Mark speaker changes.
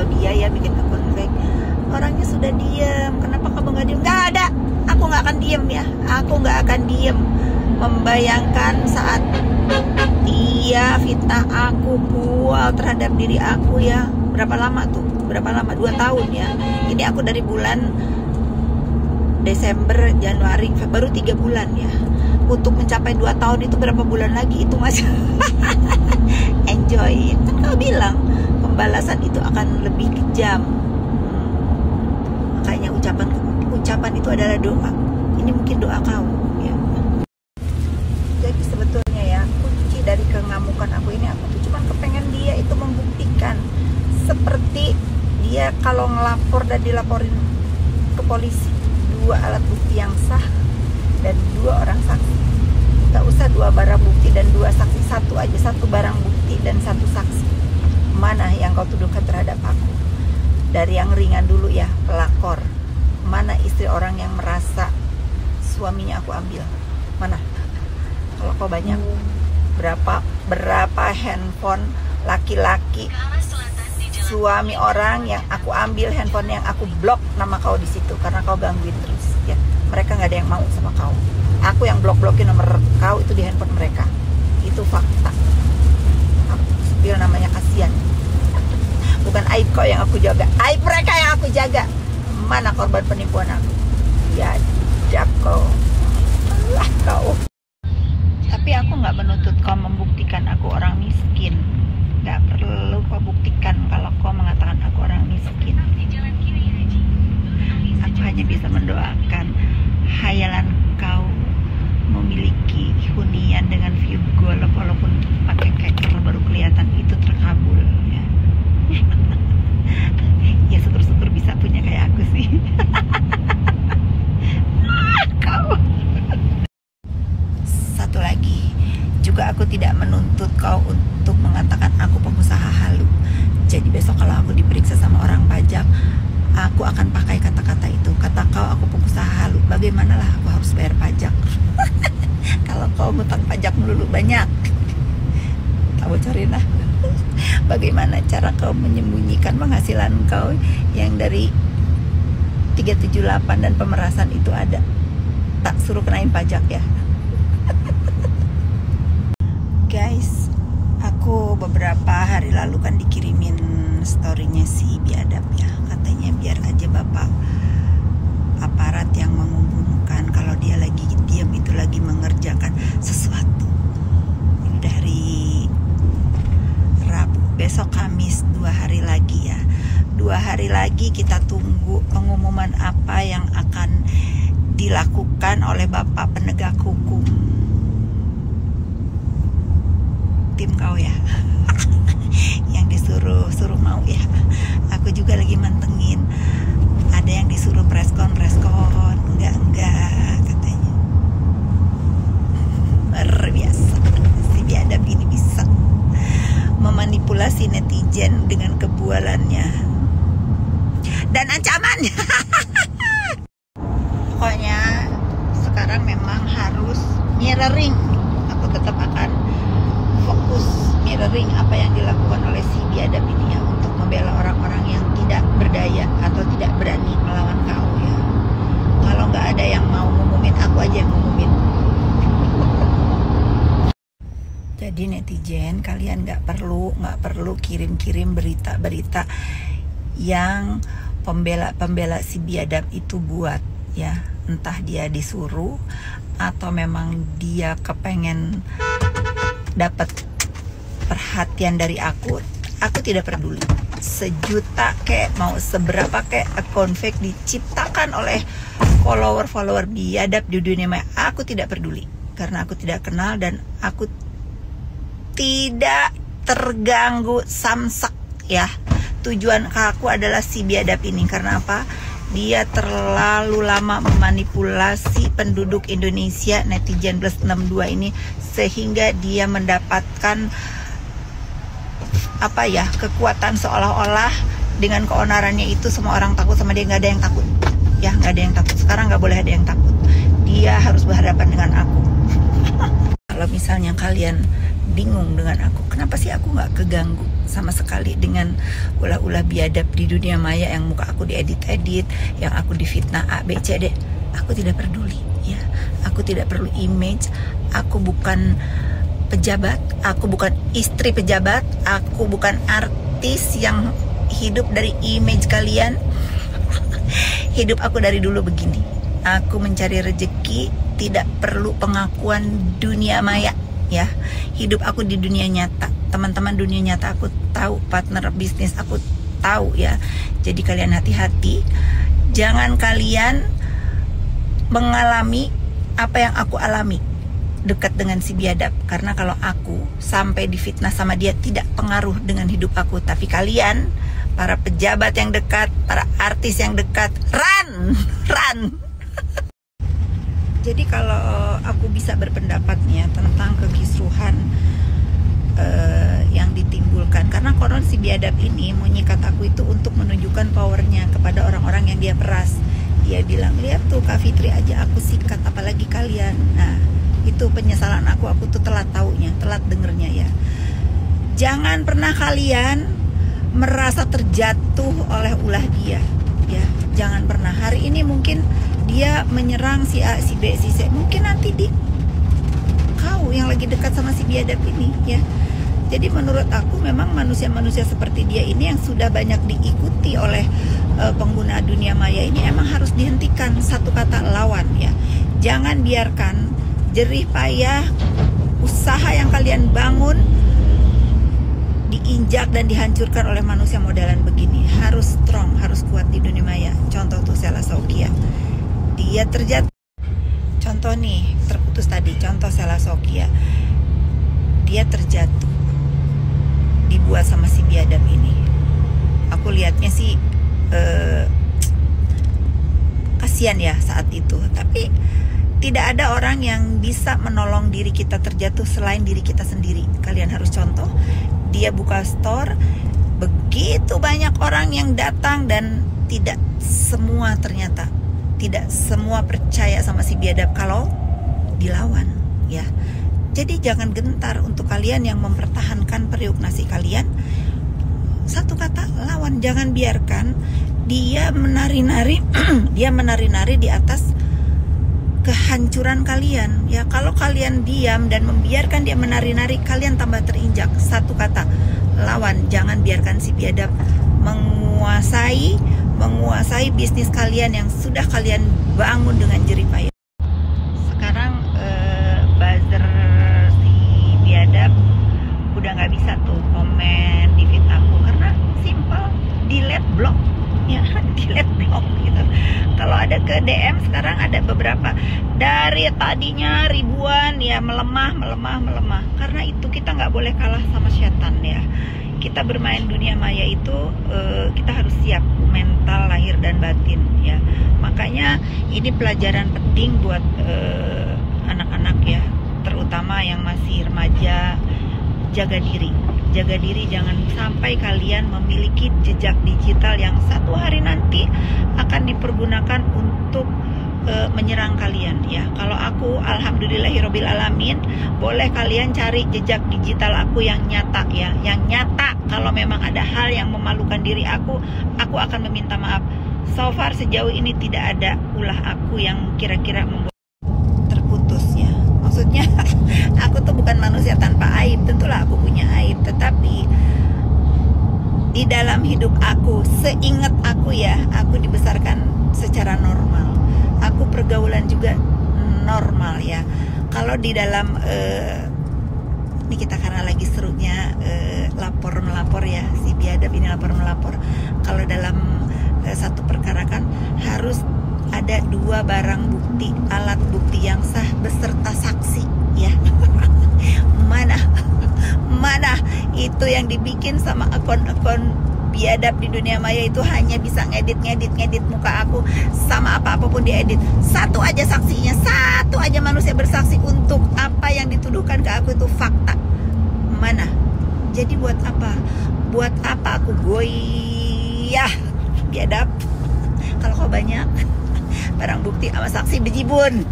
Speaker 1: atau dia ya bikin akun fake. Orangnya sudah diam, kenapa kamu nggak diem? Nggak ada, aku nggak akan diem ya, aku nggak akan diem. Membayangkan saat dia fitnah aku, pual terhadap diri aku ya. Berapa lama tuh? Berapa lama? 2 tahun ya. Ini aku dari bulan Desember, Januari, baru 3 bulan ya. Untuk mencapai 2 tahun itu berapa bulan lagi? Itu masih enjoy. Kan kau bilang pembalasan itu akan lebih kejam. Makanya ucapan itu adalah doa. Ini mungkin doa kau ya. Jadi sebetulnya ya, kunci dari kengamukan aku ini, aku tuh cuma kepengen dia itu membuktikan. Seperti dia kalau ngelapor dan dilaporin ke polisi, 2 alat bukti yang sah dan 2 orang saksi. Gak usah 2 barang bukti dan 2 saksi, 1 aja, 1 barang bukti dan 1 saksi. Mana yang kau tuduhkan terhadap aku? Dari yang ringan dulu ya, pelakor. Mana istri orang yang merasa suaminya aku ambil? Mana? Kalau kau banyak, berapa handphone laki-laki suami orang yang aku ambil handphone, yang aku blok nama kau di situ karena kau gangguin terus ya. Mereka nggak ada yang mau sama kau. Aku yang blok-blokin nomor kau itu di handphone mereka. Itu fakta. Aku spill namanya kasihan. Bukan aib kau yang aku jaga, aib mereka yang aku jaga. Mana korban penipuan aku? Ya, kau. Lah kau. Tapi aku nggak menuntut kau membuktikan aku orang miskin. Nggak perlu kau buktikan kalau kau mengatakan aku orang miskin. Aku hanya bisa mendoakan hayalan kau memiliki hunian dengan view golf, walaupun pakai keker baru kelihatan itu terkabul ya. Ya syukur-syukur bisa punya kayak aku sih. Kau. Satu lagi, juga aku tidak menuntut kau untuk mengatakan aku pengusaha halu. Jadi besok kalau aku diperiksa sama orang pajak, aku akan pakai kata-kata itu. Kata kau aku pengusaha halu, bagaimanalah aku harus bayar pajak? Kalau kau ngutang pajak melulu banyak, kamu carilah. Bagaimana cara kau menyembunyikan penghasilan kau yang dari 378 dan pemerasan itu ada? Tak suruh kenain pajak ya. Guys, aku beberapa hari lalu kan dikirimin storynya si Biadab ya. Katanya biar aja bapak aparat yang mengumumkan kalau dia lagi diam itu lagi mengerjakan sesuatu. Ini dari Rabu, besok Kamis, 2 hari lagi ya. 2 hari lagi kita tunggu pengumuman apa yang akan dilakukan oleh bapak penegak hukum. Tim kau ya. Yang disuruh mau ya. Aku juga lagi mantengin. Ada yang disuruh preskon, enggak katanya. Luar biasa. Si Biadab ini bisa memanipulasi netizen dengan kebualannya dan ancamannya. Pokoknya sekarang memang harus mirroring. Aku tetap akan fokus mirroring apa yang dilakukan oleh si Biadab ini ya, untuk membela orang-orang yang tidak berdaya atau tidak berani melawan kau ya. Kalau nggak ada yang mau ngumumin, aku aja yang ngumumin. Jadi netizen, kalian nggak perlu kirim-kirim berita-berita yang pembela si Biadab itu buat ya. Entah dia disuruh atau memang dia kepengen dapat perhatian dari aku tidak peduli. 1 juta kek, mau seberapa kek akun fake diciptakan oleh follower Biadab di dunia maya, aku tidak peduli. Karena aku tidak kenal dan aku tidak terganggu samsak ya. Tujuan aku adalah si Biadab ini. Karena apa? Dia terlalu lama memanipulasi penduduk Indonesia, netizen plus 62 ini, sehingga dia mendapatkan apa ya, kekuatan seolah-olah dengan keonarannya itu semua orang takut sama dia. Nggak ada yang takut ya, nggak ada yang takut. Sekarang nggak boleh ada yang takut. Dia harus berhadapan dengan aku. Kalau misalnya kalian bingung dengan aku. Kenapa sih aku nggak keganggu sama sekali dengan ulah-ulah biadab di dunia maya yang muka aku diedit-edit, yang aku difitnah A, B, C, D. Aku tidak peduli ya. Aku tidak perlu image. Aku bukan pejabat, aku bukan istri pejabat, aku bukan artis yang hidup dari image kalian. Hidup aku dari dulu begini. Aku mencari rezeki, tidak perlu pengakuan dunia maya ya. Hidup aku di dunia nyata. Teman-teman, dunia nyata aku tahu, partner bisnis aku tahu ya. Jadi kalian hati-hati. Jangan kalian mengalami apa yang aku alami dekat dengan si biadab. Karena kalau aku sampai difitnah sama dia tidak pengaruh dengan hidup aku. Tapi kalian, para pejabat yang dekat, para artis yang dekat, run. Jadi kalau aku bisa berpendapatnya tentang kekisruhan yang ditimbulkan, karena konon si biadab ini mau nyikat aku itu untuk menunjukkan powernya kepada orang-orang yang dia peras. Dia bilang, lihat tuh Kak Fitri aja aku sikat, apalagi kalian. Nah, itu penyesalan aku tuh telat taunya, telat dengernya ya. Jangan pernah kalian merasa terjatuh oleh ulah dia ya. Jangan pernah. Hari ini mungkin dia menyerang si A, si B, si C. Mungkin nanti kau yang lagi dekat sama si biadab ini ya. Jadi menurut aku memang manusia-manusia seperti dia ini yang sudah banyak diikuti oleh pengguna dunia maya ini emang harus dihentikan. Satu kata, lawan ya. Jangan biarkan jerih payah usaha yang kalian bangun diinjak dan dihancurkan oleh manusia modelan begini. Harus strong, harus kuat di dunia maya. Contoh tuh Sela Saukia, dia terjatuh. Contoh nih, terputus tadi. Contoh Sela Saukia, dia terjatuh, dibuat sama si biadab ini. Aku lihatnya sih kasihan ya saat itu. Tapi tidak ada orang yang bisa menolong diri kita terjatuh selain diri kita sendiri. Kalian harus contoh. Dia buka store, begitu banyak orang yang datang dan tidak semua ternyata, tidak semua percaya sama si biadab kalau dilawan ya. Jadi jangan gentar untuk kalian yang mempertahankan periuk nasi kalian. Satu kata, lawan. Jangan biarkan dia menari-nari dia menari-nari di atas kehancuran kalian ya. Kalau kalian diam dan membiarkan dia menari-nari, kalian tambah terinjak. Satu kata, lawan. Jangan biarkan si biadab menguasai bisnis kalian yang sudah kalian bangun dengan jerih payah. Sekarang buzzer si biadab udah nggak bisa tuh komen di feed aku karena simple, delete block ya. Delete block gitu. Kalau ada ke DM sekarang ada beberapa, dari tadinya ribuan ya melemah. Karena itu kita nggak boleh kalah sama setan ya. Kita bermain dunia maya itu kita harus siap mental, lahir dan batin ya. Makanya ini pelajaran penting buat anak-anak ya, terutama yang masih remaja. Jaga diri, jangan sampai kalian memiliki jejak digital yang satu hari nanti akan dipergunakan untuk menyerang kalian ya. Kalau aku, alhamdulillahirobbil alamin, boleh kalian cari jejak digital aku yang nyata ya, yang nyata. Kalau memang ada hal yang memalukan diri aku akan meminta maaf. So far sejauh ini tidak ada ulah aku yang kira-kira membuat terputus ya. Maksudnya aku tuh bukan manusia tanpa aib, tentulah aku punya aib, tetapi di dalam hidup aku, seingat aku ya, aku dibesarkan secara normal. Aku pergaulan juga normal ya. Kalau di dalam ini kita karena lagi serunya lapor-melapor ya, si biadab ini lapor-melapor. Kalau dalam satu perkara kan harus ada 2 barang bukti, alat bukti yang sah beserta saksi ya. Mana itu yang dibikin sama akun-akun biadab di dunia maya itu hanya bisa ngedit muka aku sama apapun diedit. Satu aja saksinya, satu aja manusia bersaksi untuk apa yang dituduhkan ke aku itu fakta. Mana? Jadi buat apa? Buat apa aku goyah biadab kalau kau banyak barang bukti sama saksi bejibun.